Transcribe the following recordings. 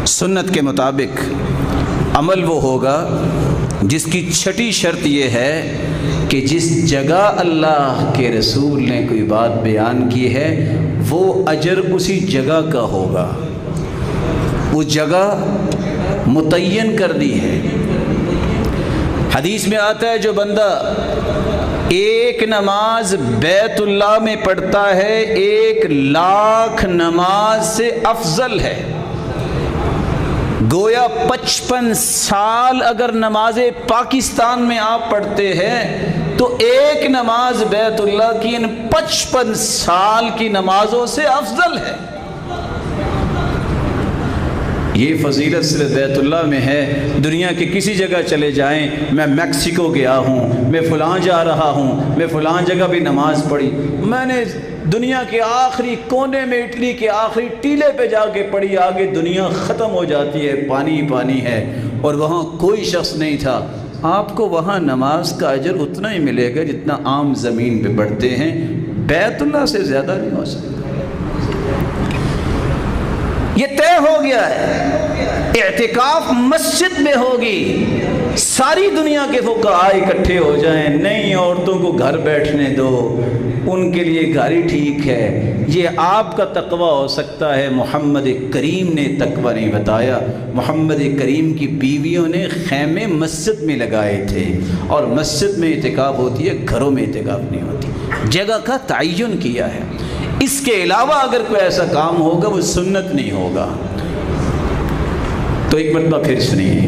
سنت کے مطابق عمل وہ ہوگا جس کی چھٹی شرط یہ ہے کہ جس جگہ اللہ کے رسول نے کوئی بات بیان کی ہے وہ اجر اسی جگہ کا ہوگا، وہ جگہ متعین کر دی ہے۔ حدیث میں آتا ہے جو بندہ ایک نماز بیت اللہ میں پڑھتا ہے 1,00,000 نماز سے افضل ہے۔ گویا 55 سال اگر نماز پاکستان میں آپ پڑھتے ہیں تو ایک نماز بیت اللہ کی ان 55 سال کی نمازوں سے افضل ہے۔ یہ فضیلت صرف بیت اللہ میں ہے۔ دنیا کے کسی جگہ چلے جائیں، میں میکسیکو گیا ہوں، میں فلاں جا رہا ہوں، میں فلاں جگہ بھی نماز پڑھی، میں نے دنیا کے آخری کونے میں اٹلی کے آخری ٹیلے پہ جا کے پڑھی، آگے دنیا ختم ہو جاتی ہے، پانی پانی ہے اور وہاں کوئی شخص نہیں تھا، آپ کو وہاں نماز کا اجر اتنا ہی ملے گا جتنا عام زمین پہ پڑھتے ہیں، بیت اللہ سے زیادہ نہیں ہو سکتا۔ یہ طے ہو گیا ہے، اعتکاف مسجد میں ہوگی، ساری دنیا کے فقہاء اکٹھے ہو جائیں، نئی عورتوں کو گھر بیٹھنے دو، ان کے لیے گھر ہی ٹھیک ہے۔ یہ آپ کا تقوی ہو سکتا ہے، محمد کریم نے تقوی نہیں بتایا۔ محمد کریم کی بیویوں نے خیمے مسجد میں لگائے تھے، اور مسجد میں اعتکاف ہوتی ہے، گھروں میں اعتکاف نہیں ہوتی، جگہ کا تعین کیا ہے۔ اس کے علاوہ اگر کوئی ایسا کام ہوگا وہ سنت نہیں ہوگا۔ تو ایک مرتبہ پھر سنیے،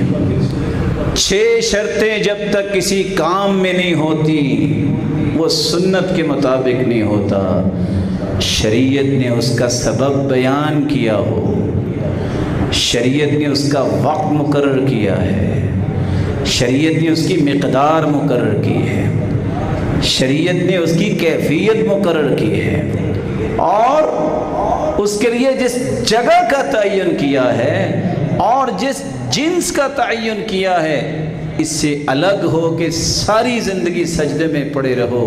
6 شرطیں جب تک کسی کام میں نہیں ہوتی وہ سنت کے مطابق نہیں ہوتا۔ شریعت نے اس کا سبب بیان کیا ہو، شریعت نے اس کا وقت مقرر کیا ہے، شریعت نے اس کی مقدار مقرر کی ہے، شریعت نے اس کی کیفیت مقرر کی ہے، اور اس کے لیے جس جگہ کا تعین کیا ہے اور جس جنس کا تعین کیا ہے، اس سے الگ ہو کہ ساری زندگی سجدے میں پڑے رہو،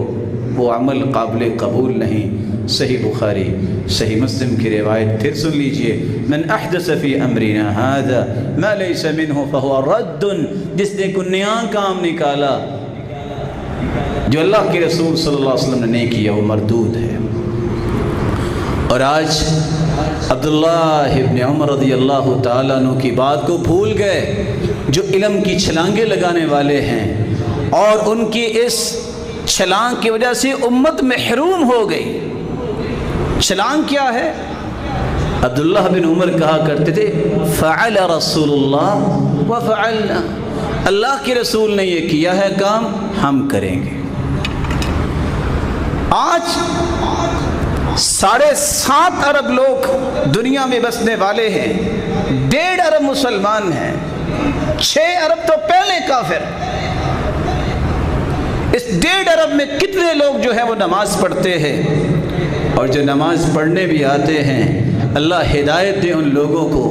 وہ عمل قابل قبول نہیں۔ صحیح بخاری صحیح مسلم کی روایت پھر سن لیجئے، من احدث فی امرنا ھذا ما لیس منہ فہو رد، جس نے کوئی نیا کام نکالا جو اللہ کے رسول صلی اللہ علیہ وسلم نے نہیں کیا وہ مردود ہے۔ اور آج عبداللہ ابن عمر رضی اللہ تعالیٰ عنہ کی بات کو بھول گئے، جو علم کی چھلانگیں لگانے والے ہیں، اور ان کی اس چھلانگ کی وجہ سے امت محروم ہو گئی۔ چھلانگ کیا ہے؟ عبداللہ بن عمر کہا کرتے تھے فعل رسول اللہ وفعلنا، اللہ کے رسول نے یہ کیا ہے کام، ہم کریں گے۔ آج 7.5 ارب لوگ دنیا میں بسنے والے ہیں، 1.5 ارب مسلمان ہیں، 6 ارب تو پہلے کافر۔ اس 1.5 ارب میں کتنے لوگ جو ہیں وہ نماز پڑھتے ہیں، اور جو نماز پڑھنے بھی آتے ہیں اللہ ہدایت دے ان لوگوں کو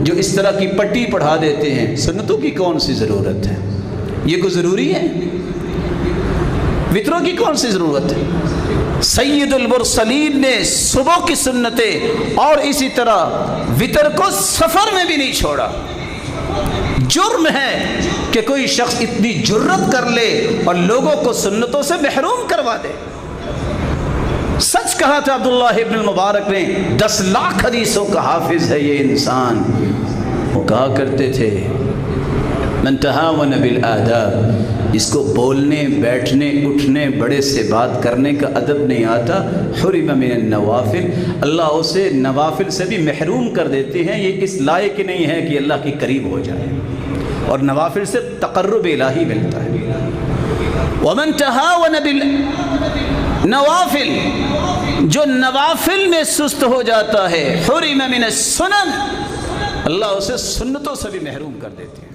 جو اس طرح کی پٹی پڑھا دیتے ہیں۔ سنتوں کی کون سی ضرورت ہے؟ یہ کوئی ضروری ہے؟ وطروں کی کون سی ضرورت ہے؟ سید المرسلین نے صبح کی سنتیں اور اسی طرح وطر کو سفر میں بھی نہیں چھوڑا۔ جرم ہے کہ کوئی شخص اتنی جرت کر لے اور لوگوں کو سنتوں سے محروم کروا دے۔ سچ کہا تھا عبداللہ ابن المبارک نے، 10 لاکھ حدیثوں کا حافظ ہے یہ انسان۔ وہ کہا کرتے تھے من تہاون بالآداب، جس کو بولنے بیٹھنے اٹھنے بڑے سے بات کرنے کا ادب نہیں آتا، حرم من النوافل، اللہ اسے نوافل سے بھی محروم کر دیتے ہیں۔ یہ اس لائق ہی نہیں ہے کہ اللہ کے قریب ہو جائے، اور نوافل سے تقرب الہی ملتا ہے۔ ومن تہاون بالنوافل، جو نوافل میں سست ہو جاتا ہے، حرم من السنن، اللہ اسے سنتوں سے بھی محروم کر دیتے ہیں۔